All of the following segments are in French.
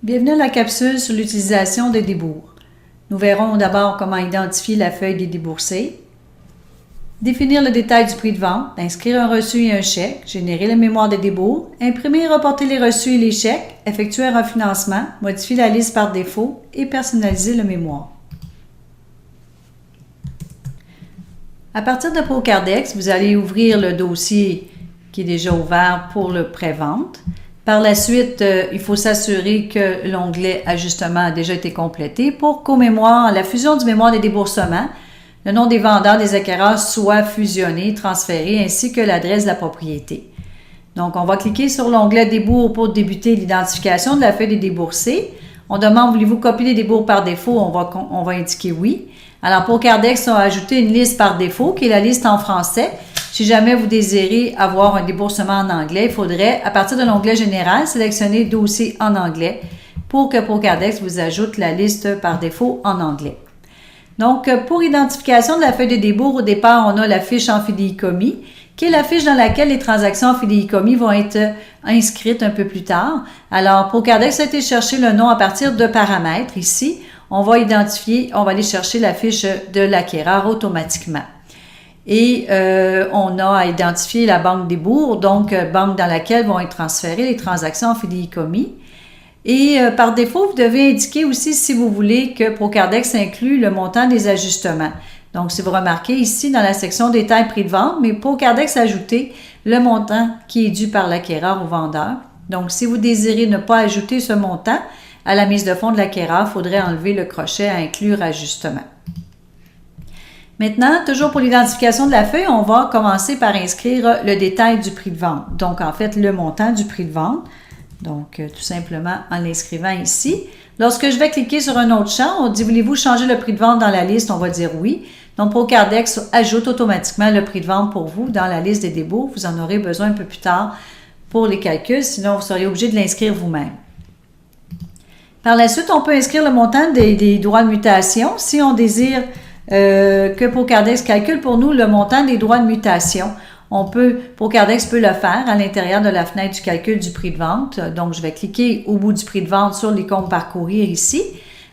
Bienvenue à la capsule sur l'utilisation des débours. Nous verrons d'abord comment identifier la feuille des déboursés, définir le détail du prix de vente, inscrire un reçu et un chèque, générer la mémoire des débours, imprimer et reporter les reçus et les chèques, effectuer un refinancement, modifier la liste par défaut et personnaliser le mémoire. À partir de ProCardex, vous allez ouvrir le dossier qui est déjà ouvert pour le pré-vente. Par la suite, il faut s'assurer que l'onglet Ajustement a déjà été complété pour qu'au mémoire, la fusion du mémoire des déboursements, le nom des vendeurs, des acquéreurs soit fusionné, transféré, ainsi que l'adresse de la propriété. Donc, on va cliquer sur l'onglet Débours pour débuter l'identification de la feuille des déboursés. On demande, voulez-vous copier les débours par défaut? On va indiquer oui. Alors, ProCardex a ajouté une liste par défaut, qui est la liste en français. Si jamais vous désirez avoir un déboursement en anglais, il faudrait, à partir de l'onglet Général, sélectionner Dossier en anglais pour que ProCardex vous ajoute la liste par défaut en anglais. Donc, pour identification de la feuille de débours, au départ, on a la fiche en fidéicommis, qui est la fiche dans laquelle les transactions en fidéicommis vont être inscrites un peu plus tard. Alors, ProCardex a été chercher le nom à partir de paramètres. Ici, on va aller chercher la fiche de l'acquéreur automatiquement. Et on a à identifier la banque débours, donc banque dans laquelle vont être transférées les transactions en fidéicommis. Et par défaut, vous devez indiquer aussi si vous voulez que ProCardex inclue le montant des ajustements. Donc, si vous remarquez ici dans la section détail prix de vente, mais ProCardex a ajouté le montant qui est dû par l'acquéreur au vendeur. Donc, si vous désirez ne pas ajouter ce montant à la mise de fonds de l'acquéreur, il faudrait enlever le crochet à inclure ajustement. Maintenant, toujours pour l'identification de la feuille, on va commencer par inscrire le détail du prix de vente. Donc, en fait, le montant du prix de vente. Donc, tout simplement en l'inscrivant ici. Lorsque je vais cliquer sur un autre champ, on dit « Voulez-vous changer le prix de vente dans la liste? » On va dire « Oui ». Donc, ProCardex ajoute automatiquement le prix de vente pour vous dans la liste des débours. Vous en aurez besoin un peu plus tard pour les calculs, sinon vous seriez obligé de l'inscrire vous-même. Par la suite, on peut inscrire le montant des droits de mutation si on désire que ProCardex calcule pour nous le montant des droits de mutation. ProCardex peut le faire à l'intérieur de la fenêtre du calcul du prix de vente. Donc, je vais cliquer au bout du prix de vente sur l'icône parcourir ici.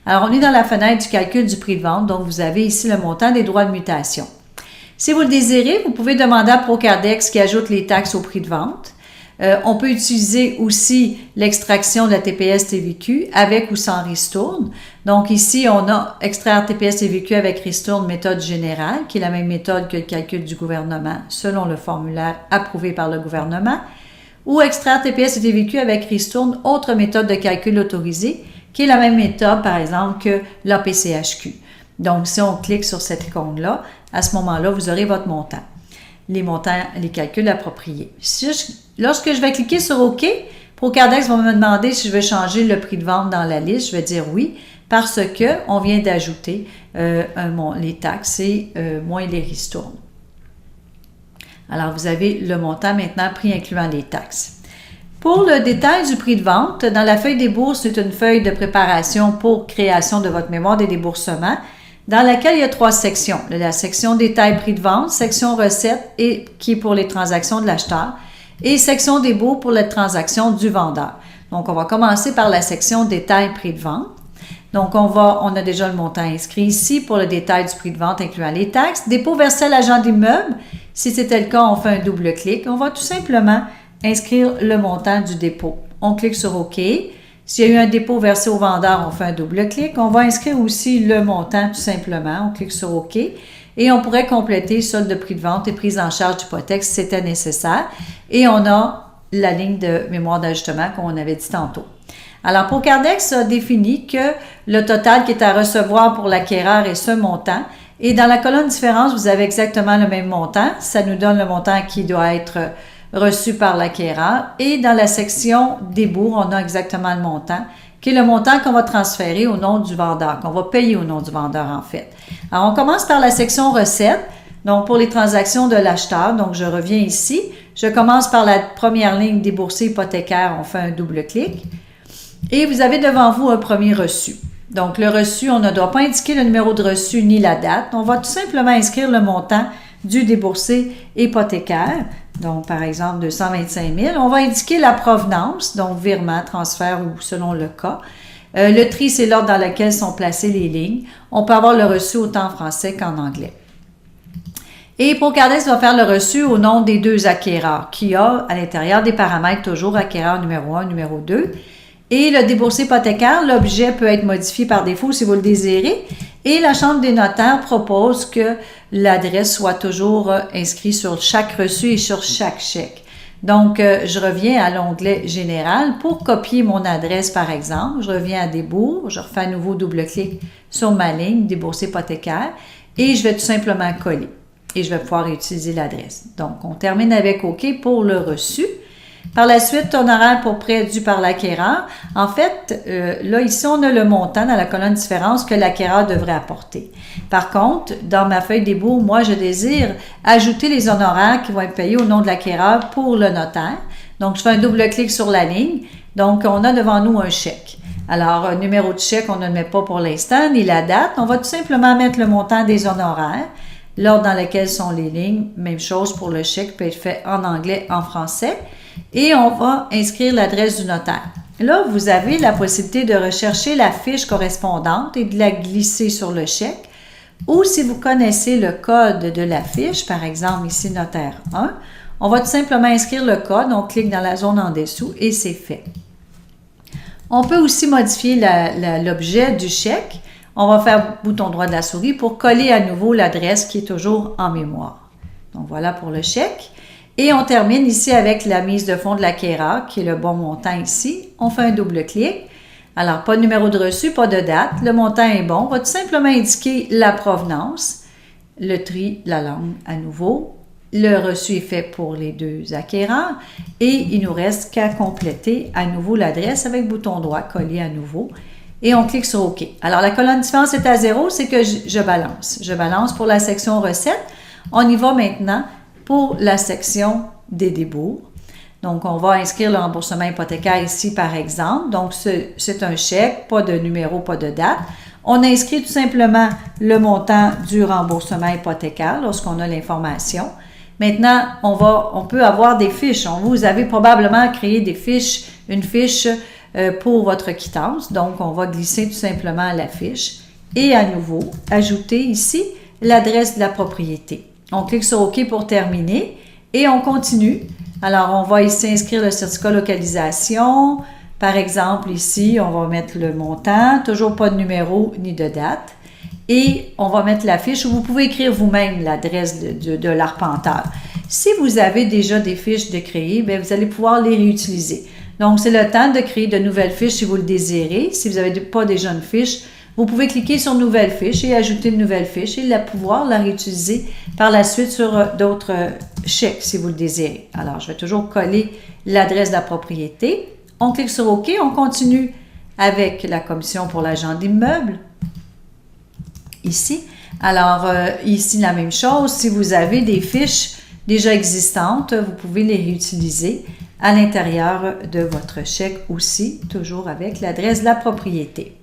Alors, on est dans la fenêtre du calcul du prix de vente. Donc, vous avez ici le montant des droits de mutation. Si vous le désirez, vous pouvez demander à ProCardex qui ajoute les taxes au prix de vente. On peut utiliser aussi l'extraction de la TPS-TVQ avec ou sans ristourne. Donc ici, on a extraire TPS-TVQ avec ristourne méthode générale, qui est la même méthode que le calcul du gouvernement selon le formulaire approuvé par le gouvernement, ou extraire TPS et TVQ avec ristourne, autre méthode de calcul autorisée, qui est la même méthode, par exemple, que l'APCHQ. Donc, si on clique sur cette icône-là, à ce moment-là, vous aurez votre montant. Les montants, les calculs appropriés. Lorsque je vais cliquer sur OK, ProCardex va me demander si je veux changer le prix de vente dans la liste. Je vais dire oui, parce qu'on vient d'ajouter les taxes et moins les ristournes. Alors, vous avez le montant maintenant, prix incluant les taxes. Pour le détail du prix de vente, dans la feuille des bourses, c'est une feuille de préparation pour création de votre mémoire des déboursements, dans laquelle il y a 3 sections. La section détail prix de vente, section recettes et qui est pour les transactions de l'acheteur et section débours pour les transactions du vendeur. Donc, on va commencer par la section détail prix de vente. Donc, on a déjà le montant inscrit ici pour le détail du prix de vente incluant les taxes. Dépôt versé à l'agent d'immeuble. Si c'était le cas, on fait un double clic. On va tout simplement inscrire le montant du dépôt. On clique sur OK. S'il y a eu un dépôt versé au vendeur, on fait un double clic. On va inscrire aussi le montant tout simplement. On clique sur OK. Et on pourrait compléter solde de prix de vente et prise en charge d'hypothèque si c'était nécessaire. Et on a la ligne de mémoire d'ajustement qu'on avait dit tantôt. Alors, ProCardex a défini que le total qui est à recevoir pour l'acquéreur est ce montant. Et dans la colonne différence, vous avez exactement le même montant. Ça nous donne le montant qui doit être reçu par l'acquéreur. Et dans la section débours, on a exactement le montant, qui est le montant qu'on va transférer au nom du vendeur, qu'on va payer au nom du vendeur en fait. Alors, on commence par la section recettes, donc pour les transactions de l'acheteur. Donc, je reviens ici. Je commence par la première ligne déboursée hypothécaire, on fait un double clic. Et vous avez devant vous un premier reçu. Donc, le reçu, on ne doit pas indiquer le numéro de reçu ni la date. On va tout simplement inscrire le montant du déboursé hypothécaire. Donc, par exemple, 225 000. On va indiquer la provenance, donc virement, transfert ou selon le cas. Le tri, c'est l'ordre dans lequel sont placées les lignes. On peut avoir le reçu autant en français qu'en anglais. Et Procardès va faire le reçu au nom des deux acquéreurs, qui a à l'intérieur des paramètres toujours acquéreur numéro 1, numéro 2. Et le déboursé hypothécaire, l'objet peut être modifié par défaut si vous le désirez. Et la Chambre des notaires propose que l'adresse soit toujours inscrite sur chaque reçu et sur chaque chèque. Donc, je reviens à l'onglet Général. Pour copier mon adresse, par exemple, je reviens à Débours, je refais à nouveau double-clic sur ma ligne déboursé hypothécaire et je vais tout simplement coller. Et je vais pouvoir utiliser l'adresse. Donc, on termine avec OK pour le reçu. Par la suite, honoraire pour prêt dû par l'acquéreur. En fait, là, ici, on a le montant dans la colonne différence que l'acquéreur devrait apporter. Par contre, dans ma feuille Débours, moi, je désire ajouter les honoraires qui vont être payés au nom de l'acquéreur pour le notaire. Donc, je fais un double-clic sur la ligne. Donc, on a devant nous un chèque. Alors, un numéro de chèque, on ne le met pas pour l'instant, ni la date. On va tout simplement mettre le montant des honoraires. L'ordre dans lequel sont les lignes, même chose pour le chèque, peut être fait en anglais, en français. Et on va inscrire l'adresse du notaire. Là, vous avez la possibilité de rechercher la fiche correspondante et de la glisser sur le chèque. Ou si vous connaissez le code de la fiche, par exemple ici notaire 1, on va tout simplement inscrire le code, on clique dans la zone en dessous et c'est fait. On peut aussi modifier l'objet du chèque. On va faire bouton droit de la souris pour coller à nouveau l'adresse qui est toujours en mémoire. Donc voilà pour le chèque. Et on termine ici avec la mise de fonds de l'acquéreur, qui est le bon montant ici. On fait un double-clic. Alors, pas de numéro de reçu, pas de date. Le montant est bon. On va tout simplement indiquer la provenance, le tri, la langue à nouveau. Le reçu est fait pour les deux acquéreurs. Et il nous reste qu'à compléter à nouveau l'adresse avec bouton droit, coller à nouveau. Et on clique sur OK. Alors, la colonne différence est à 0, c'est que je balance. Je balance pour la section recettes. On y va maintenant pour la section des débours. Donc, on va inscrire le remboursement hypothécaire ici, par exemple. Donc, c'est un chèque, pas de numéro, pas de date. On inscrit tout simplement le montant du remboursement hypothécaire lorsqu'on a l'information. Maintenant, on peut avoir des fiches. Vous avez probablement créé des fiches, une fiche pour votre quittance. Donc, on va glisser tout simplement la fiche et à nouveau, ajouter ici l'adresse de la propriété. On clique sur OK pour terminer et on continue. Alors, on va ici inscrire le certificat localisation. Par exemple, ici, on va mettre le montant, toujours pas de numéro ni de date. Et on va mettre la fiche où vous pouvez écrire vous-même l'adresse de l'arpenteur. Si vous avez déjà des fiches de créer, bien, vous allez pouvoir les réutiliser. Donc, c'est le temps de créer de nouvelles fiches si vous le désirez. Si vous n'avez pas déjà une fiche, vous pouvez cliquer sur « Nouvelle fiche » et ajouter une nouvelle fiche et pouvoir la réutiliser par la suite sur d'autres chèques si vous le désirez. Alors, je vais toujours coller l'adresse de la propriété. On clique sur « OK », on continue avec la commission pour l'agent d'immeuble. Ici. Alors, ici, la même chose. Si vous avez des fiches déjà existantes, vous pouvez les réutiliser à l'intérieur de votre chèque aussi, toujours avec l'adresse de la propriété.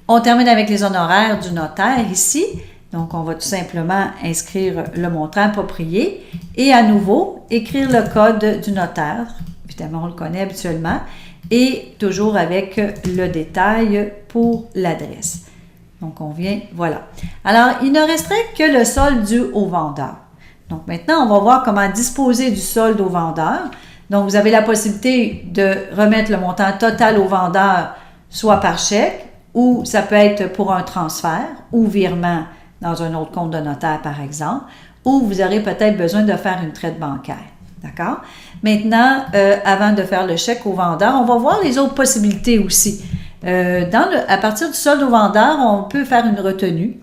On termine avec les honoraires du notaire ici. Donc, on va tout simplement inscrire le montant approprié et à nouveau, écrire le code du notaire. Évidemment, on le connaît habituellement. Et toujours avec le détail pour l'adresse. Donc, on vient, voilà. Alors, il ne resterait que le solde dû au vendeur. Donc, maintenant, on va voir comment disposer du solde au vendeur. Donc, vous avez la possibilité de remettre le montant total au vendeur, soit par chèque, ou ça peut être pour un transfert ou virement dans un autre compte de notaire, par exemple, ou vous aurez peut-être besoin de faire une traite bancaire. D'accord? Maintenant, avant de faire le chèque au vendeur, on va voir les autres possibilités aussi. À partir du solde au vendeur, on peut faire une retenue.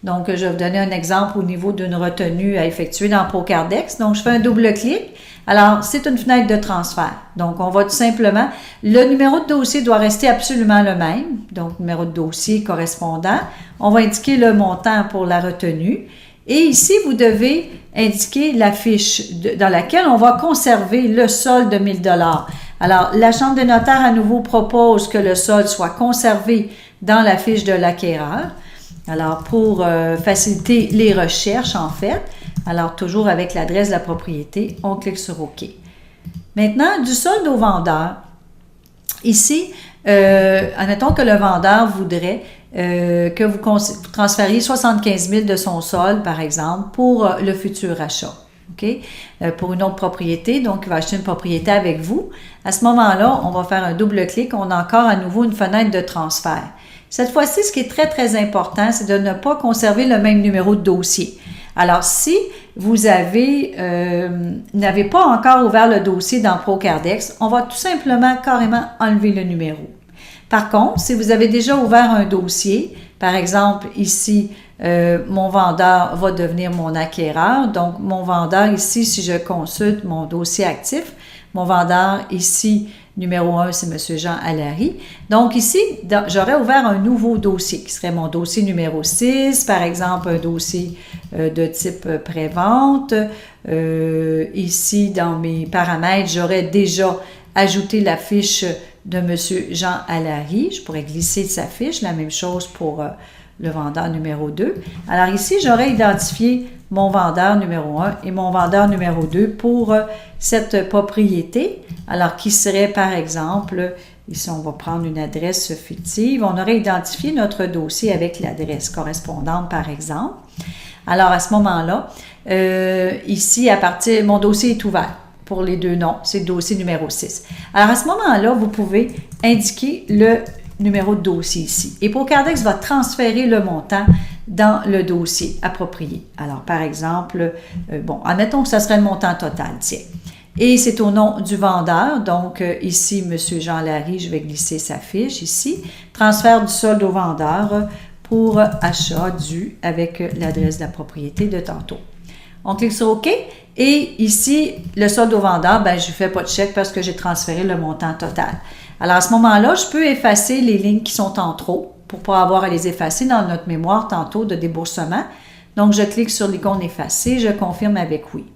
Donc, je vais vous donner un exemple au niveau d'une retenue à effectuer dans Procardex. Donc, je fais un double-clic. Alors, c'est une fenêtre de transfert. Donc, on va tout simplement... Le numéro de dossier doit rester absolument le même. Donc, numéro de dossier correspondant. On va indiquer le montant pour la retenue. Et ici, vous devez indiquer la fiche dans laquelle on va conserver le solde de 1 000 $. Alors, la Chambre des notaires, à nouveau, propose que le solde soit conservé dans la fiche de l'acquéreur. Alors, pour faciliter les recherches, en fait, Alors, toujours avec l'adresse de la propriété, on clique sur OK. Maintenant, du solde au vendeur. Ici, admettons que le vendeur voudrait que vous transfériez 75 000 de son solde, par exemple, pour le futur achat. OK? Pour une autre propriété, donc il va acheter une propriété avec vous. À ce moment-là, on va faire un double clic. On a encore à nouveau une fenêtre de transfert. Cette fois-ci, ce qui est très, très important, c'est de ne pas conserver le même numéro de dossier. Alors, si vous n'avez pas encore ouvert le dossier dans ProCardex, on va tout simplement carrément enlever le numéro. Par contre, si vous avez déjà ouvert un dossier, par exemple ici, mon vendeur va devenir mon acquéreur. Donc, mon vendeur ici, si je consulte mon dossier actif, mon vendeur ici, numéro 1, c'est M. Jean Allary. Donc ici, j'aurais ouvert un nouveau dossier qui serait mon dossier numéro 6, par exemple un dossier de type pré-vente. Ici, dans mes paramètres, j'aurais déjà ajouté la fiche de M. Jean Allary. Je pourrais glisser sa fiche, la même chose pour le vendeur numéro 2. Alors ici, j'aurais identifié mon vendeur numéro 1 et mon vendeur numéro 2 pour cette propriété. Alors, qui serait par exemple, ici on va prendre une adresse fictive, on aurait identifié notre dossier avec l'adresse correspondante par exemple. Alors à ce moment-là, ici mon dossier est ouvert pour les deux noms, c'est le dossier numéro 6. Alors à ce moment-là, vous pouvez indiquer le numéro de dossier ici. Et ProCardex va transférer le montant dans le dossier approprié. Alors, par exemple, admettons que ça serait le montant total, tiens. Et c'est au nom du vendeur, donc ici, M. Jean Allary, je vais glisser sa fiche ici. Transfert du solde au vendeur pour achat dû avec l'adresse de la propriété de tantôt. On clique sur OK. Et ici, le solde au vendeur, je ne fais pas de chèque parce que j'ai transféré le montant total. Alors, à ce moment-là, je peux effacer les lignes qui sont en trop pour ne pas avoir à les effacer dans notre mémoire tantôt de déboursement. Donc, je clique sur l'icône effacer, je confirme avec oui.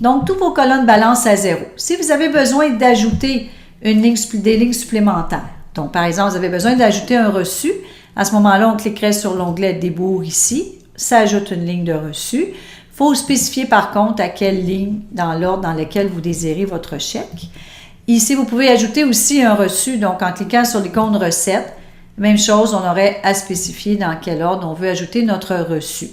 Donc, toutes vos colonnes balancent à 0. Si vous avez besoin d'ajouter des lignes supplémentaires, donc par exemple, vous avez besoin d'ajouter un reçu, à ce moment-là, on cliquerait sur l'onglet débours ici, ça ajoute une ligne de reçu. Il faut spécifier par contre à quelle ligne dans l'ordre dans lequel vous désirez votre chèque. Ici, vous pouvez ajouter aussi un reçu, donc en cliquant sur l'icône recette, même chose, on aurait à spécifier dans quel ordre on veut ajouter notre reçu.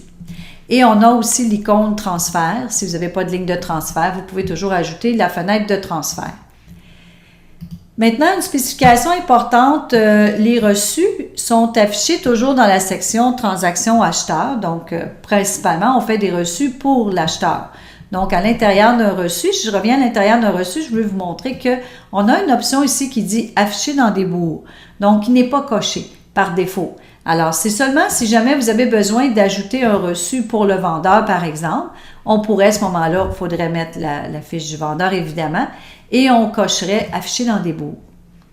Et on a aussi l'icône transfert. Si vous n'avez pas de ligne de transfert, vous pouvez toujours ajouter la fenêtre de transfert. Maintenant, une spécification importante, les reçus sont affichés toujours dans la section transactions acheteur. Donc, principalement, on fait des reçus pour l'acheteur. Donc, à l'intérieur d'un reçu, si je reviens à l'intérieur d'un reçu, je veux vous montrer qu'on a une option ici qui dit « Afficher dans débours », donc qui n'est pas coché par défaut. Alors, c'est seulement si jamais vous avez besoin d'ajouter un reçu pour le vendeur, par exemple, on pourrait à ce moment-là, il faudrait mettre la fiche du vendeur, évidemment, et on cocherait « Afficher dans débours ».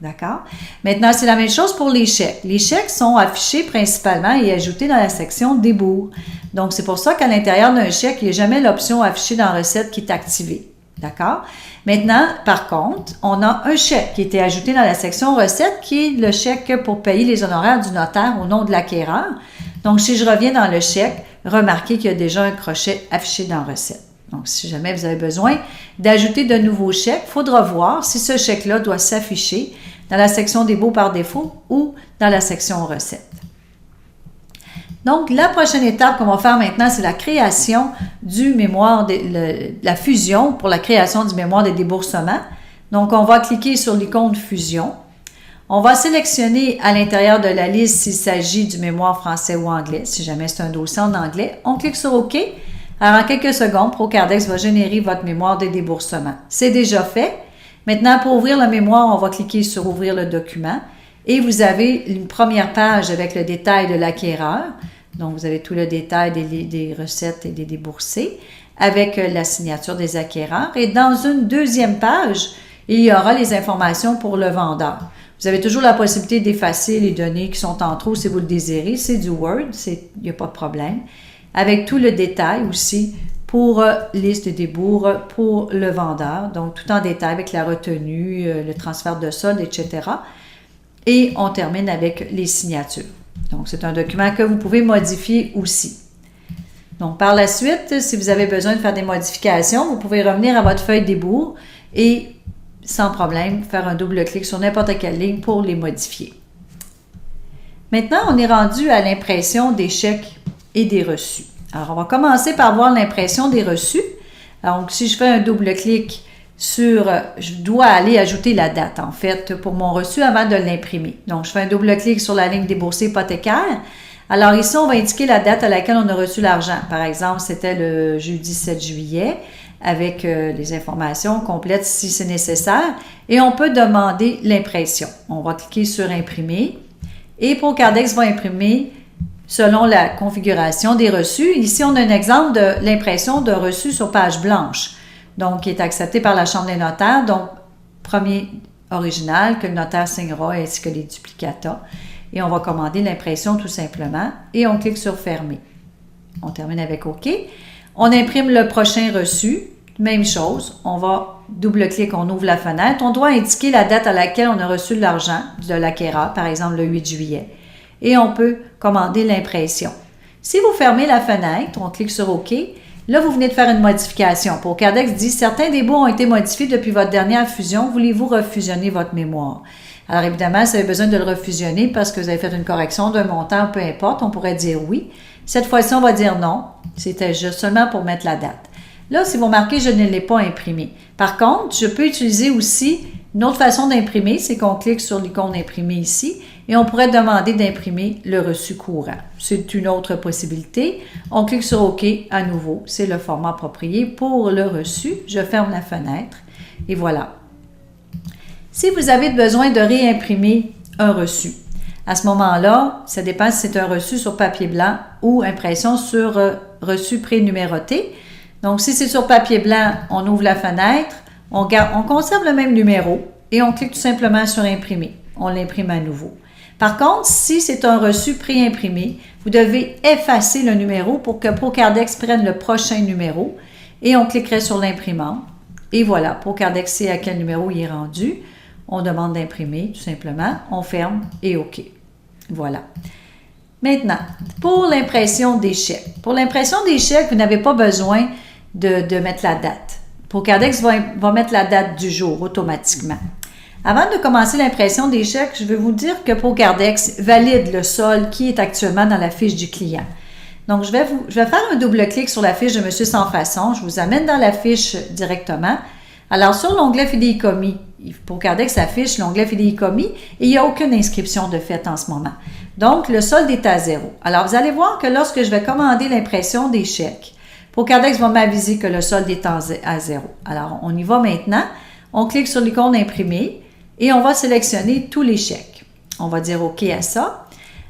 D'accord? Maintenant, c'est la même chose pour les chèques. Les chèques sont affichés principalement et ajoutés dans la section débours. Donc, c'est pour ça qu'à l'intérieur d'un chèque, il n'y a jamais l'option affichée dans recette qui est activée. D'accord? Maintenant, par contre, on a un chèque qui était ajouté dans la section recette qui est le chèque pour payer les honoraires du notaire au nom de l'acquéreur. Donc, si je reviens dans le chèque, remarquez qu'il y a déjà un crochet affiché dans recette. Donc, si jamais vous avez besoin d'ajouter de nouveaux chèques, il faudra voir si ce chèque-là doit s'afficher dans la section débours par défaut ou dans la section recettes. Donc, la prochaine étape qu'on va faire maintenant, c'est la création du mémoire, la fusion pour la création du mémoire des déboursements. Donc, on va cliquer sur l'icône fusion. On va sélectionner à l'intérieur de la liste s'il s'agit du mémoire français ou anglais. Si jamais c'est un dossier en anglais, on clique sur OK. Alors, en quelques secondes, ProCardex va générer votre mémoire des déboursements. C'est déjà fait. Maintenant, pour ouvrir le mémoire, on va cliquer sur « Ouvrir le document » et vous avez une première page avec le détail de l'acquéreur. Donc, vous avez tout le détail des recettes et des déboursés avec la signature des acquéreurs. Et dans une deuxième page, il y aura les informations pour le vendeur. Vous avez toujours la possibilité d'effacer les données qui sont en trop si vous le désirez. C'est du Word, il n'y a pas de problème. Avec tout le détail aussi pour liste de débours pour le vendeur. Donc, tout en détail avec la retenue, le transfert de solde, etc. Et on termine avec les signatures. Donc, c'est un document que vous pouvez modifier aussi. Donc, par la suite, si vous avez besoin de faire des modifications, vous pouvez revenir à votre feuille d'ébour et sans problème faire un double clic sur n'importe quelle ligne pour les modifier. Maintenant, on est rendu à l'impression des chèques et des reçus. Alors, on va commencer par voir l'impression des reçus. Donc, si je fais un double clic je dois aller ajouter la date, en fait, pour mon reçu avant de l'imprimer. Donc, je fais un double clic sur la ligne déboursée hypothécaire. Alors, ici, on va indiquer la date à laquelle on a reçu l'argent. Par exemple, c'était le jeudi 7 juillet, avec les informations complètes si c'est nécessaire. Et on peut demander l'impression. On va cliquer sur « Imprimer ». Et ProCardex va imprimer selon la configuration des reçus. Ici, on a un exemple de l'impression de reçu sur page blanche, donc qui est accepté par la Chambre des notaires. Donc, premier original que le notaire signera ainsi que les duplicata. Et on va commander l'impression tout simplement et on clique sur « Fermer ». On termine avec « OK ». On imprime le prochain reçu. Même chose, on va double-clic, on ouvre la fenêtre. On doit indiquer la date à laquelle on a reçu l'argent de l'acquéreur, par exemple le 8 juillet. Et on peut commander l'impression. Si vous fermez la fenêtre, on clique sur OK. Là, vous venez de faire une modification. ProCardex dit « Certains des bouts ont été modifiés depuis votre dernière fusion. Voulez-vous refusionner votre mémoire? » Alors évidemment, si vous avez besoin de le refusionner parce que vous avez fait une correction d'un montant, peu importe, on pourrait dire oui. Cette fois-ci, on va dire non. C'était juste seulement pour mettre la date. Là, si vous remarquez, je ne l'ai pas imprimé. Par contre, je peux utiliser aussi une autre façon d'imprimer, c'est qu'on clique sur l'icône imprimer ici et on pourrait demander d'imprimer le reçu courant. C'est une autre possibilité. On clique sur OK à nouveau. C'est le format approprié pour le reçu. Je ferme la fenêtre et voilà. Si vous avez besoin de réimprimer un reçu, à ce moment-là, ça dépend si c'est un reçu sur papier blanc ou impression sur reçu prénuméroté. Donc, si c'est sur papier blanc, on ouvre la fenêtre, on conserve le même numéro et on clique tout simplement sur « Imprimer ». On l'imprime à nouveau. Par contre, si c'est un reçu pré-imprimé, vous devez effacer le numéro pour que ProCardex prenne le prochain numéro et on cliquerait sur l'imprimante. Et voilà, ProCardex sait à quel numéro il est rendu. On demande d'imprimer, tout simplement. On ferme et OK. Voilà. Maintenant, pour l'impression des chèques. Pour l'impression des chèques, vous n'avez pas besoin de mettre la date. ProCardex va mettre la date du jour automatiquement. Avant de commencer l'impression des chèques, je vais vous dire que ProCardex valide le solde qui est actuellement dans la fiche du client. Donc, je vais faire un double-clic sur la fiche de Monsieur Sans Façon. Je vous amène dans la fiche directement. Alors, sur l'onglet Fidéicommis, ProCardex affiche l'onglet Fidéicommis et il n'y a aucune inscription de fait en ce moment. Donc, le solde est à 0. Alors, vous allez voir que lorsque je vais commander l'impression des chèques, ProCardex va m'aviser que le solde est à 0. Alors, on y va maintenant. On clique sur l'icône Imprimer et on va sélectionner tous les chèques. On va dire OK à ça.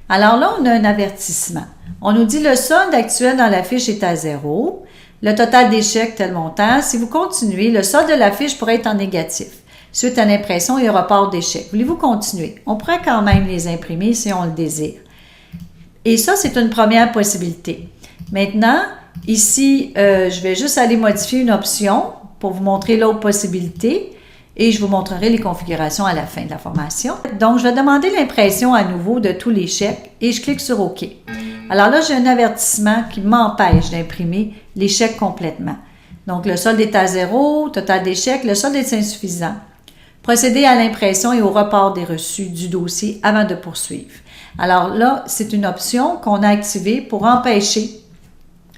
Alors là, on a un avertissement. On nous dit le solde actuel dans la fiche est à 0. Le total des chèques, tel montant. Si vous continuez, le solde de la fiche pourrait être en négatif. Suite à l'impression et au report des chèques. Voulez-vous continuer? On pourrait quand même les imprimer si on le désire. Et ça, c'est une première possibilité. Maintenant, ici, je vais juste aller modifier une option pour vous montrer l'autre possibilité et je vous montrerai les configurations à la fin de la formation. Donc, je vais demander l'impression à nouveau de tous les chèques et je clique sur OK. Alors là, j'ai un avertissement qui m'empêche d'imprimer les chèques complètement. Donc, le solde est à 0, total des chèques, le solde est insuffisant. Procéder à l'impression et au report des reçus du dossier avant de poursuivre. Alors là, c'est une option qu'on a activée pour empêcher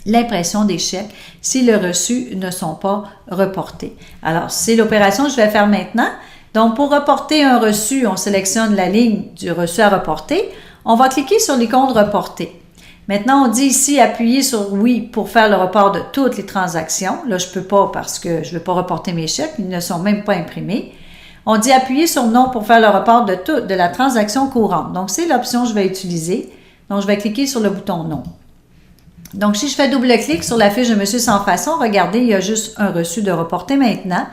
l'impression des chèques si les reçus ne sont pas reportés. Alors, c'est l'opération que je vais faire maintenant. Donc, pour reporter un reçu, on sélectionne la ligne du reçu à reporter. On va cliquer sur l'icône « Reporter ». Maintenant, on dit ici « Appuyer sur « Oui » pour faire le report de toutes les transactions ». Là, je ne peux pas parce que je ne veux pas reporter mes chèques. Ils ne sont même pas imprimés. On dit « Appuyer sur « Non » pour faire le report de la transaction courante ». Donc, c'est l'option que je vais utiliser. Donc, je vais cliquer sur le bouton « Non ». Donc, si je fais double-clic sur la fiche de Monsieur Sans Façon, regardez, il y a juste un reçu de reporter maintenant.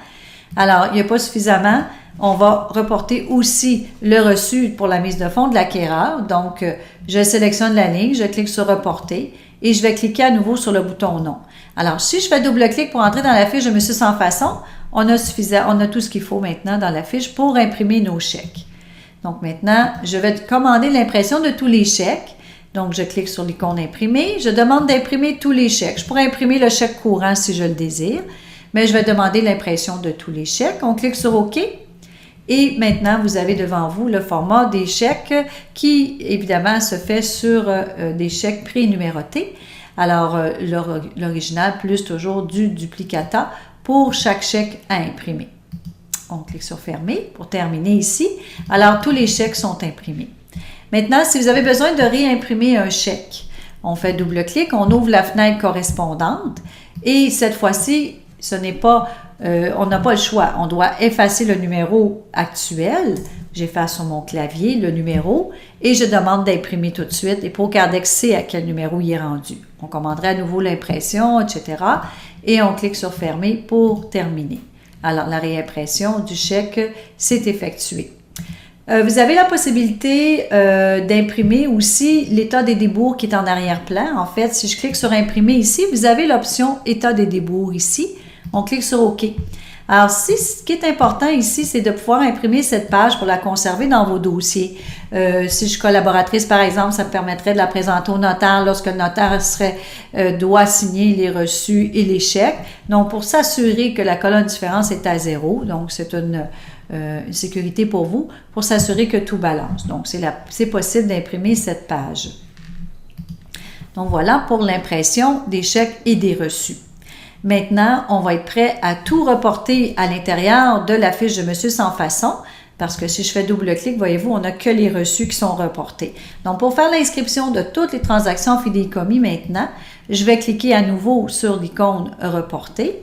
Alors, il n'y a pas suffisamment. On va reporter aussi le reçu pour la mise de fonds de l'acquéreur. Donc, je sélectionne la ligne, je clique sur reporter et je vais cliquer à nouveau sur le bouton non. Alors, si je fais double-clic pour entrer dans la fiche de Monsieur Sans Façon, on a tout ce qu'il faut maintenant dans la fiche pour imprimer nos chèques. Donc, maintenant, je vais commander l'impression de tous les chèques. Donc, je clique sur l'icône imprimer. Je demande d'imprimer tous les chèques. Je pourrais imprimer le chèque courant si je le désire, mais je vais demander l'impression de tous les chèques. On clique sur OK. Et maintenant, vous avez devant vous le format des chèques qui, évidemment, se fait sur des chèques prénumérotés. Alors, l'original plus toujours du duplicata pour chaque chèque à imprimer. On clique sur Fermer pour terminer ici. Alors, tous les chèques sont imprimés. Maintenant, si vous avez besoin de réimprimer un chèque, on fait double-clic, on ouvre la fenêtre correspondante et cette fois-ci, ce n'est pas, on n'a pas le choix. On doit effacer le numéro actuel. J'efface sur mon clavier le numéro et je demande d'imprimer tout de suite. Et ProCardex sait à quel numéro il est rendu. On commanderait à nouveau l'impression, etc. Et on clique sur Fermer pour terminer. Alors, la réimpression du chèque s'est effectuée. Vous avez la possibilité d'imprimer aussi l'état des débours qui est en arrière-plan. En fait, si je clique sur Imprimer ici, vous avez l'option État des débours ici. On clique sur OK. Alors, ce qui est important ici, c'est de pouvoir imprimer cette page pour la conserver dans vos dossiers. Si je suis collaboratrice, par exemple, ça me permettrait de la présenter au notaire lorsque le notaire doit signer les reçus et les chèques. Donc, pour s'assurer que la colonne différence est à 0, donc c'est une sécurité pour vous, pour s'assurer que tout balance. Donc, c'est possible d'imprimer cette page. Donc, voilà pour l'impression des chèques et des reçus. Maintenant, on va être prêt à tout reporter à l'intérieur de la fiche de Monsieur Sans Façon, parce que si je fais double-clic, voyez-vous, on n'a que les reçus qui sont reportés. Donc, pour faire l'inscription de toutes les transactions fidéicommis maintenant, je vais cliquer à nouveau sur l'icône « Reporter ».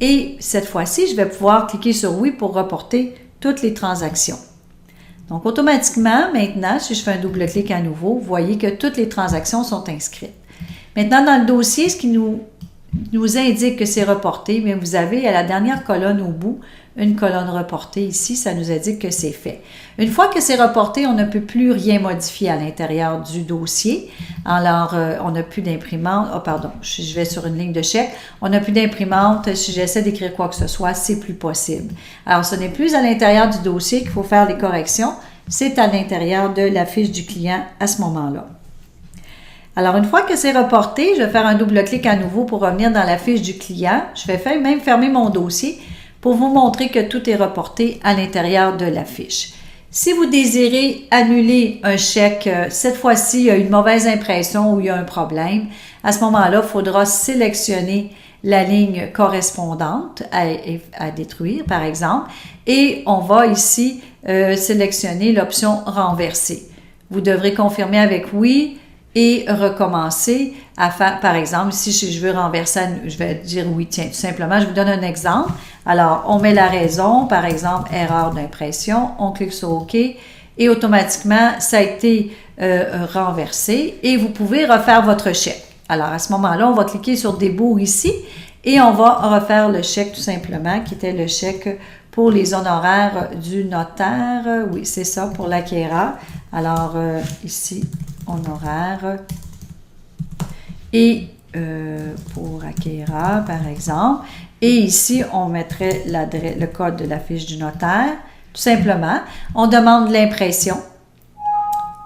Et cette fois-ci, je vais pouvoir cliquer sur « Oui » pour reporter toutes les transactions. Donc, automatiquement, maintenant, si je fais un double-clic à nouveau, vous voyez que toutes les transactions sont inscrites. Maintenant, dans le dossier, ce qui nous indique que c'est reporté, mais vous avez à la dernière colonne au bout, une colonne reportée ici, ça nous indique que c'est fait. Une fois que c'est reporté, on ne peut plus rien modifier à l'intérieur du dossier. Alors, on n'a plus d'imprimante. Oh, pardon, je vais sur une ligne de chèque. On n'a plus d'imprimante. Si j'essaie d'écrire quoi que ce soit, c'est plus possible. Alors, ce n'est plus à l'intérieur du dossier qu'il faut faire les corrections. C'est à l'intérieur de la fiche du client à ce moment-là. Alors, une fois que c'est reporté, je vais faire un double-clic à nouveau pour revenir dans la fiche du client. Je vais même fermer mon dossier pour vous montrer que tout est reporté à l'intérieur de la fiche. Si vous désirez annuler un chèque, cette fois-ci, il y a une mauvaise impression ou il y a un problème, à ce moment-là, il faudra sélectionner la ligne correspondante à détruire, par exemple, et on va ici sélectionner l'option « Renverser ». Vous devrez confirmer avec « Oui » et recommencer à faire, par exemple, si je veux renverser, je vais dire oui, tiens, tout simplement, je vous donne un exemple. Alors, on met la raison, par exemple, erreur d'impression, on clique sur OK et automatiquement, ça a été renversé et vous pouvez refaire votre chèque. Alors, à ce moment-là, on va cliquer sur Débouts ici et on va refaire le chèque tout simplement, qui était le chèque pour les honoraires du notaire. Oui, c'est ça, pour l'acquéreur. Alors, ici, honoraires et pour acquéreur, par exemple. Et ici, on mettrait le code de la fiche du notaire. Tout simplement, on demande l'impression.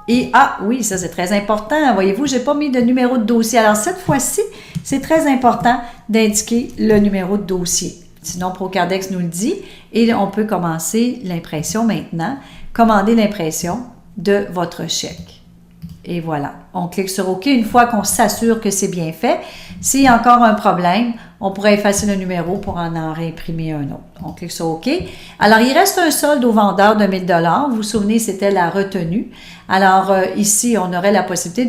Et, oui, ça c'est très important. Voyez-vous, je n'ai pas mis de numéro de dossier. Alors, cette fois-ci, c'est très important d'indiquer le numéro de dossier. Sinon, ProCardex nous le dit. Et on peut commencer l'impression maintenant. Commander l'impression de votre chèque. Et voilà, on clique sur OK une fois qu'on s'assure que c'est bien fait. S'il y a encore un problème, on pourrait effacer le numéro pour en réimprimer un autre. On clique sur OK. Alors, il reste un solde au vendeur de 1 000 $. Vous vous souvenez, c'était la retenue. Alors, ici, on aurait la possibilité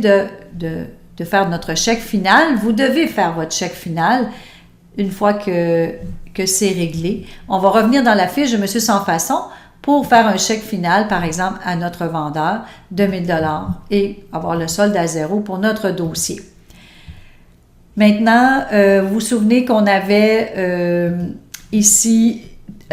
de faire notre chèque final. Vous devez faire votre chèque final une fois que c'est réglé. On va revenir dans la fiche de Monsieur Sans Façon pour faire un chèque final, par exemple, à notre vendeur de 1 000 $ et avoir le solde à 0 pour notre dossier. Maintenant, vous vous souvenez qu'on avait ici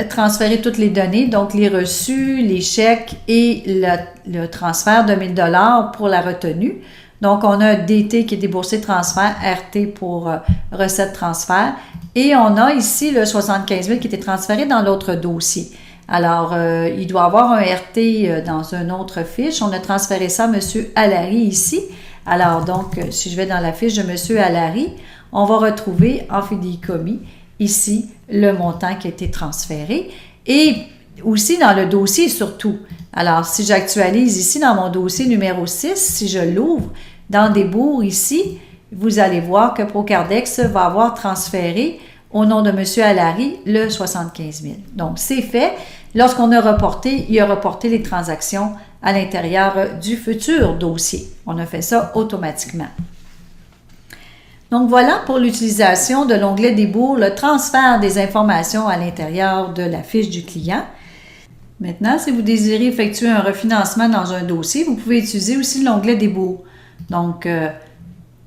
transféré toutes les données, donc les reçus, les chèques et le transfert de 1 000 $ pour la retenue. Donc, on a DT qui est déboursé transfert, RT pour recette transfert et on a ici le 75 000 qui était transféré dans l'autre dossier. Alors, il doit avoir un RT dans une autre fiche. On a transféré ça à M. Allary ici. Alors, donc, si je vais dans la fiche de M. Allary, on va retrouver en fidéicommis ici le montant qui a été transféré et aussi dans le dossier surtout. Alors, si j'actualise ici dans mon dossier numéro 6, si je l'ouvre, dans Débours ici, vous allez voir que Procardex va avoir transféré au nom de M. Allary le 75 000. Donc, c'est fait. Lorsqu'on a reporté, il a reporté les transactions à l'intérieur du futur dossier. On a fait ça automatiquement. Donc, voilà pour l'utilisation de l'onglet Débours, le transfert des informations à l'intérieur de la fiche du client. Maintenant, si vous désirez effectuer un refinancement dans un dossier, vous pouvez utiliser aussi l'onglet Débours. Donc,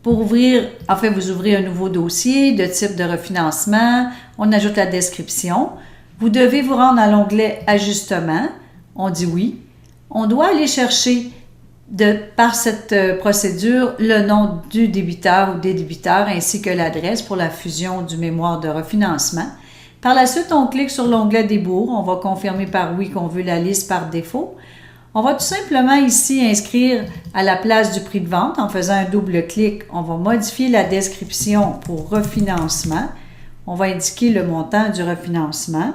pour ouvrir, en fait, vous ouvrez un nouveau dossier de type de refinancement, on ajoute la description. Vous devez vous rendre à l'onglet Ajustement. On dit oui. On doit aller chercher par cette procédure le nom du débiteur ou des débiteurs ainsi que l'adresse pour la fusion du mémoire de refinancement. Par la suite, on clique sur l'onglet Débours. On va confirmer par oui qu'on veut la liste par défaut. On va tout simplement ici inscrire à la place du prix de vente. En faisant un double clic, on va modifier la description pour refinancement. On va indiquer le montant du refinancement.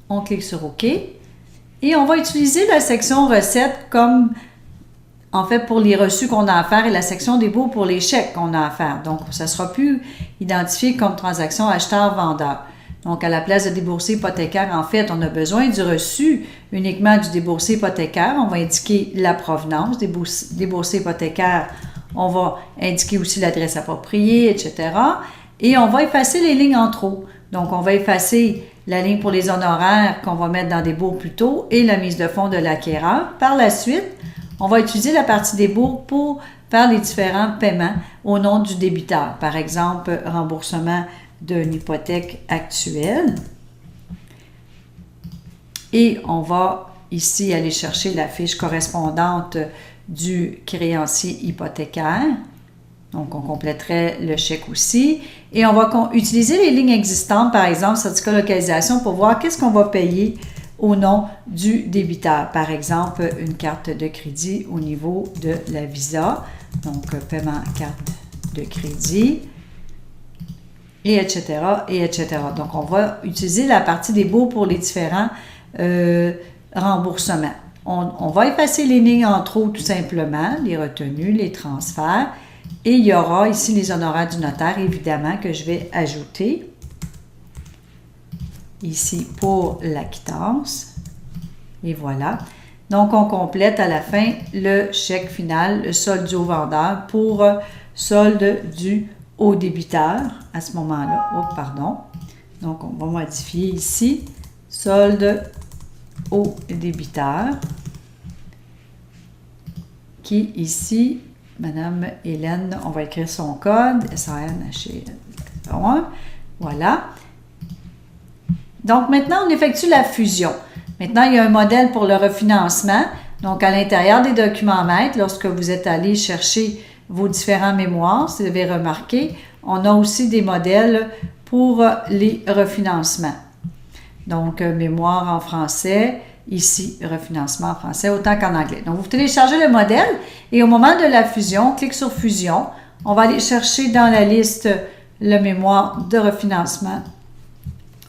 On clique sur OK. Et on va utiliser la section recettes comme, en fait, pour les reçus qu'on a à faire et la section Débours pour les chèques qu'on a à faire. Donc, ça ne sera plus identifié comme transaction acheteur-vendeur. Donc, à la place de déboursé hypothécaire, en fait, on a besoin du reçu uniquement du déboursé hypothécaire. On va indiquer la provenance. Déboursé hypothécaire, on va indiquer aussi l'adresse appropriée, etc. Et on va effacer les lignes en trop. Donc, on va effacer la ligne pour les honoraires qu'on va mettre dans Débours plus tôt et la mise de fonds de l'acquéreur. Par la suite, on va utiliser la partie Débours pour faire les différents paiements au nom du débiteur. Par exemple, remboursement d'une hypothèque actuelle. Et on va ici aller chercher la fiche correspondante du créancier hypothécaire. Donc, on compléterait le chèque aussi. Et on va utiliser les lignes existantes, par exemple, certificat de localisation, pour voir qu'est-ce qu'on va payer au nom du débiteur. Par exemple, une carte de crédit au niveau de la Visa. Donc, paiement carte de crédit, et etc., et etc. Donc, on va utiliser la partie Débours pour les différents remboursements. On va effacer les lignes en trop, tout simplement, les retenues, les transferts. Et il y aura ici les honoraires du notaire, évidemment, que je vais ajouter ici pour la quittance. Et voilà. Donc, on complète à la fin le chèque final, le solde dû au vendeur pour solde dû au débiteur à ce moment-là. Oh, pardon. Donc, on va modifier ici solde au débiteur qui ici, Madame Hélène, on va écrire son code, SANH1. Voilà. Donc, maintenant, on effectue la fusion. Maintenant, il y a un modèle pour le refinancement. Donc, à l'intérieur des documents maîtres, lorsque vous êtes allé chercher vos différents mémoires, si vous avez remarqué, on a aussi des modèles pour les refinancements. Donc, mémoire en français, ici, refinancement en français, autant qu'en anglais. Donc, vous téléchargez le modèle et au moment de la fusion, on clique sur Fusion. On va aller chercher dans la liste le mémoire de refinancement.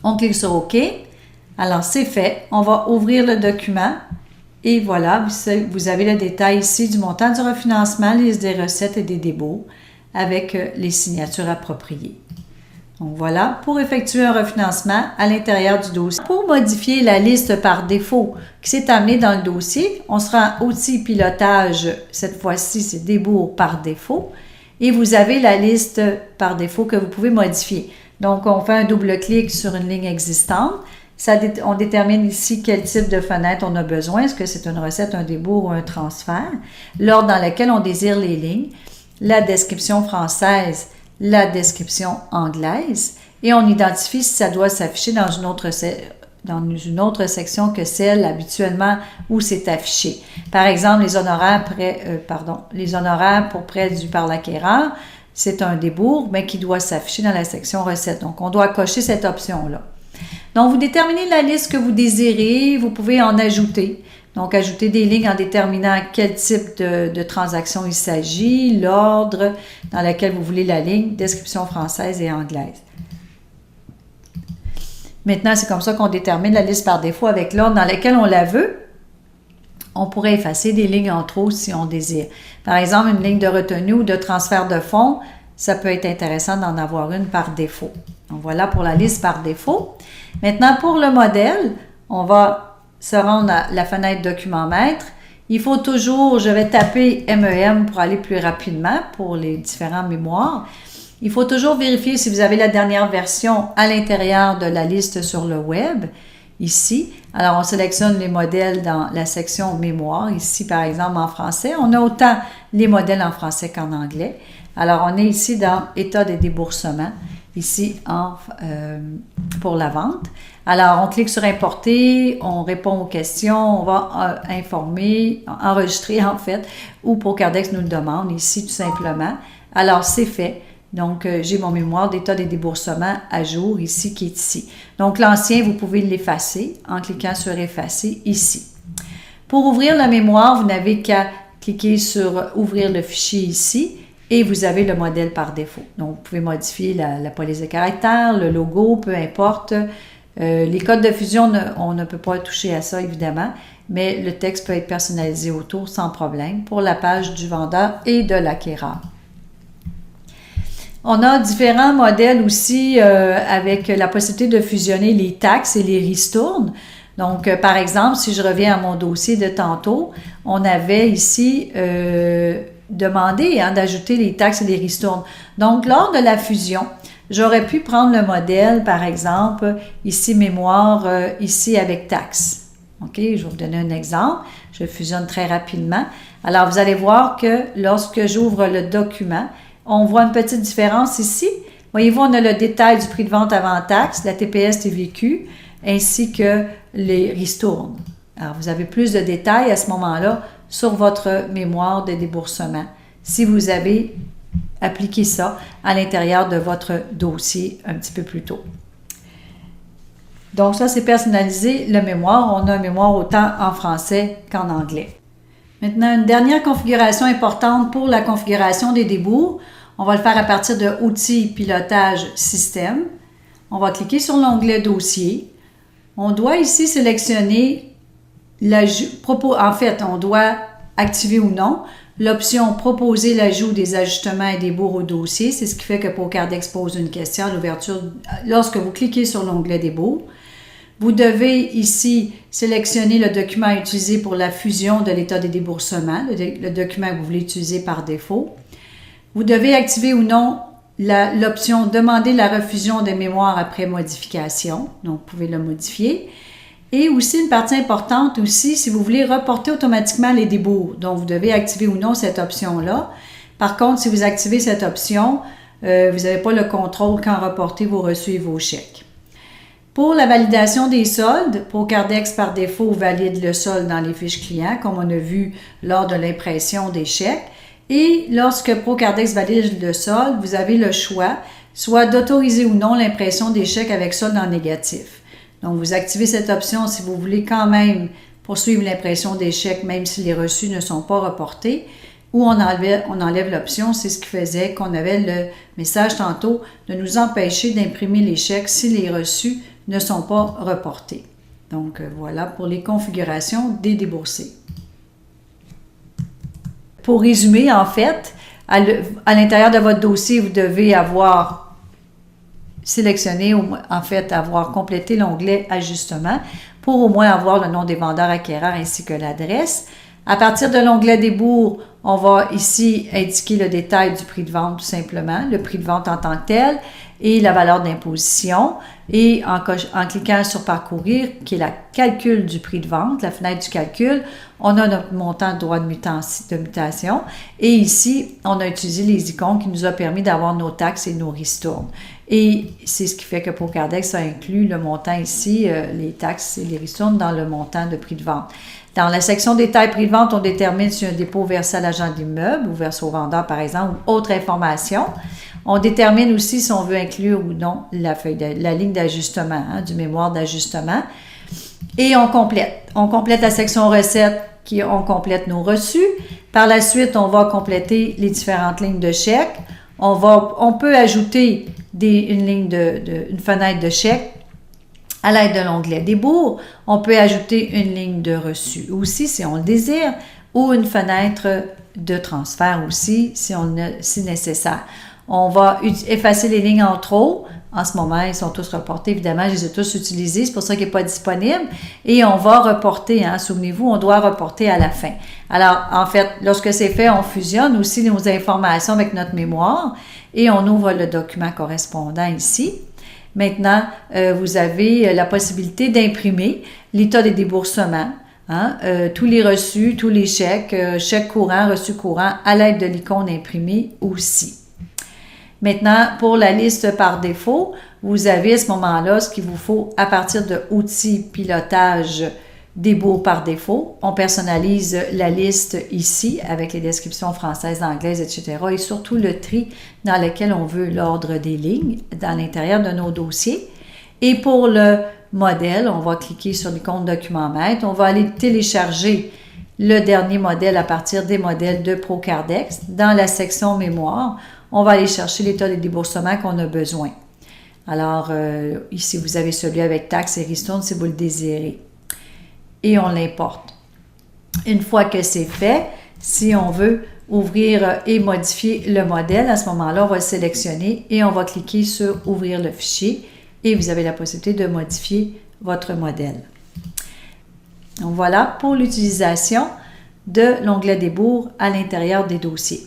On clique sur OK. Alors, c'est fait. On va ouvrir le document et voilà, vous avez le détail ici du montant du refinancement, liste des recettes et des débours avec les signatures appropriées. Donc voilà, pour effectuer un refinancement à l'intérieur du dossier. Pour modifier la liste par défaut qui s'est amenée dans le dossier, on sera en outil pilotage, cette fois-ci c'est débours par défaut, et vous avez la liste par défaut que vous pouvez modifier. Donc on fait un double clic sur une ligne existante, on détermine ici quel type de fenêtre on a besoin, est-ce que c'est une recette, un débours ou un transfert, l'ordre dans lequel on désire les lignes, la description française, la description anglaise et on identifie si ça doit s'afficher dans une autre section que celle habituellement où c'est affiché. Par exemple, les honoraires pour prêt dû par l'acquéreur, c'est un débours, mais qui doit s'afficher dans la section recettes. Donc, on doit cocher cette option-là. Donc, vous déterminez la liste que vous désirez, vous pouvez en ajouter. Donc, ajouter des lignes en déterminant quel type de transaction il s'agit, l'ordre dans lequel vous voulez la ligne, description française et anglaise. Maintenant, c'est comme ça qu'on détermine la liste par défaut avec l'ordre dans lequel on la veut. On pourrait effacer des lignes en trop si on désire. Par exemple, une ligne de retenue ou de transfert de fonds, ça peut être intéressant d'en avoir une par défaut. Donc, voilà pour la liste par défaut. Maintenant, pour le modèle, on va se rendre à la fenêtre Document Maître. Il faut toujours, je vais taper MEM pour aller plus rapidement pour les différents mémoires. Il faut toujours vérifier si vous avez la dernière version à l'intérieur de la liste sur le web, ici. Alors, on sélectionne les modèles dans la section Mémoire. Ici, par exemple, en français, on a autant les modèles en français qu'en anglais. Alors, on est ici dans État de déboursement, ici pour la vente. Alors, on clique sur Importer, on répond aux questions, on va enregistrer en fait, ou Procardex nous le demande ici tout simplement. Alors, c'est fait. Donc, j'ai mon mémoire d'état des déboursements à jour ici, qui est ici. Donc, l'ancien, vous pouvez l'effacer en cliquant sur Effacer ici. Pour ouvrir la mémoire, vous n'avez qu'à cliquer sur Ouvrir le fichier ici et vous avez le modèle par défaut. Donc, vous pouvez modifier la police de caractère, le logo, peu importe. Les codes de fusion, on ne peut pas toucher à ça, évidemment, mais le texte peut être personnalisé autour sans problème pour la page du vendeur et de l'acquéreur. On a différents modèles aussi avec la possibilité de fusionner les taxes et les ristournes. Donc, par exemple, si je reviens à mon dossier de tantôt, on avait ici demandé d'ajouter les taxes et les ristournes. Donc, lors de la fusion, j'aurais pu prendre le modèle, par exemple, ici mémoire, ici avec taxes. OK, je vais vous donner un exemple. Je fusionne très rapidement. Alors, vous allez voir que lorsque j'ouvre le document, on voit une petite différence ici. Voyez-vous, on a le détail du prix de vente avant taxe, la TPS TVQ, ainsi que les ristournes. Alors, vous avez plus de détails à ce moment-là sur votre mémoire de déboursement, si vous avez appliqué ça à l'intérieur de votre dossier un petit peu plus tôt. Donc, ça, c'est personnaliser le mémoire. On a un mémoire autant en français qu'en anglais. Maintenant, une dernière configuration importante pour la configuration des débours. On va le faire à partir de Outils, Pilotage, Système. On va cliquer sur l'onglet Dossier. On doit ici sélectionner en fait, on doit activer ou non l'option Proposer l'ajout des ajustements et débours au dossier. C'est ce qui fait que Procardex pose une question à l'ouverture lorsque vous cliquez sur l'onglet Débours. Vous devez ici sélectionner le document à utiliser pour la fusion de l'état des déboursements, le document que vous voulez utiliser par défaut. Vous devez activer ou non l'option Demander la refusion des mémoires après modification. Donc, vous pouvez le modifier. Et aussi, une partie importante aussi, si vous voulez reporter automatiquement les débours. Donc, vous devez activer ou non cette option-là. Par contre, si vous activez cette option, vous n'avez pas le contrôle quand reporter vos reçus et vos chèques. Pour la validation des soldes, Procardex par défaut valide le solde dans les fiches clients, comme on a vu lors de l'impression des chèques. Et lorsque Procardex valide le solde, vous avez le choix, soit d'autoriser ou non l'impression des chèques avec solde en négatif. Donc, vous activez cette option si vous voulez quand même poursuivre l'impression des chèques, même si les reçus ne sont pas reportés, ou on enlève l'option, c'est ce qui faisait qu'on avait le message tantôt de nous empêcher d'imprimer les chèques si les reçus ne sont pas reportés. Donc, voilà pour les configurations des déboursés. Pour résumer, en fait, à l'intérieur de votre dossier, vous devez avoir sélectionné, en fait, avoir complété l'onglet Ajustement pour au moins avoir le nom des vendeurs acquéreurs ainsi que l'adresse. À partir de l'onglet Débours, on va ici indiquer le détail du prix de vente tout simplement, le prix de vente en tant que tel et la valeur d'imposition. Et en cliquant sur Parcourir, qui est la calcul du prix de vente, la fenêtre du calcul, on a notre montant de droit de mutation. Et ici, on a utilisé les icônes qui nous ont permis d'avoir nos taxes et nos ristournes. Et c'est ce qui fait que Procardex a inclus le montant ici, les taxes et les ristournes dans le montant de prix de vente. Dans la section détail prix de vente, on détermine si un dépôt versé à l'agent d'immeuble ou versé au vendeur, par exemple, ou autre information. On détermine aussi si on veut inclure ou non la ligne d'ajustement, du mémoire d'ajustement. Et on complète. On complète la section recettes, on complète nos reçus. Par la suite, on va compléter les différentes lignes de chèque. On peut ajouter une fenêtre de chèque à l'aide de l'onglet débours. On peut ajouter une ligne de reçu aussi si on le désire, ou une fenêtre de transfert aussi si nécessaire. On va effacer les lignes en trop. En ce moment, ils sont tous reportés. Évidemment, je les ai tous utilisés. C'est pour ça qu'il n'est pas disponible. Et on va reporter. Souvenez-vous, on doit reporter à la fin. Alors, en fait, lorsque c'est fait, on fusionne aussi nos informations avec notre mémoire et on ouvre le document correspondant ici. Maintenant, vous avez la possibilité d'imprimer l'état des déboursements, tous les reçus, tous les chèques, chèques courants, reçus courants, à l'aide de l'icône imprimée aussi. Maintenant, pour la liste par défaut, vous avez à ce moment-là ce qu'il vous faut à partir de outils pilotage débours par défaut. On personnalise la liste ici avec les descriptions françaises, anglaises, etc. et surtout le tri dans lequel on veut l'ordre des lignes dans l'intérieur de nos dossiers. Et pour le modèle, on va cliquer sur l'icône document maître. On va aller télécharger le dernier modèle à partir des modèles de ProCardex. Dans la section mémoire, on va aller chercher l'état des déboursements qu'on a besoin. Alors, ici, vous avez celui avec taxes et ristournes si vous le désirez. Et on l'importe. Une fois que c'est fait, si on veut ouvrir et modifier le modèle, à ce moment-là, on va le sélectionner et on va cliquer sur « Ouvrir le fichier » et vous avez la possibilité de modifier votre modèle. Donc voilà pour l'utilisation de l'onglet débours à l'intérieur des dossiers.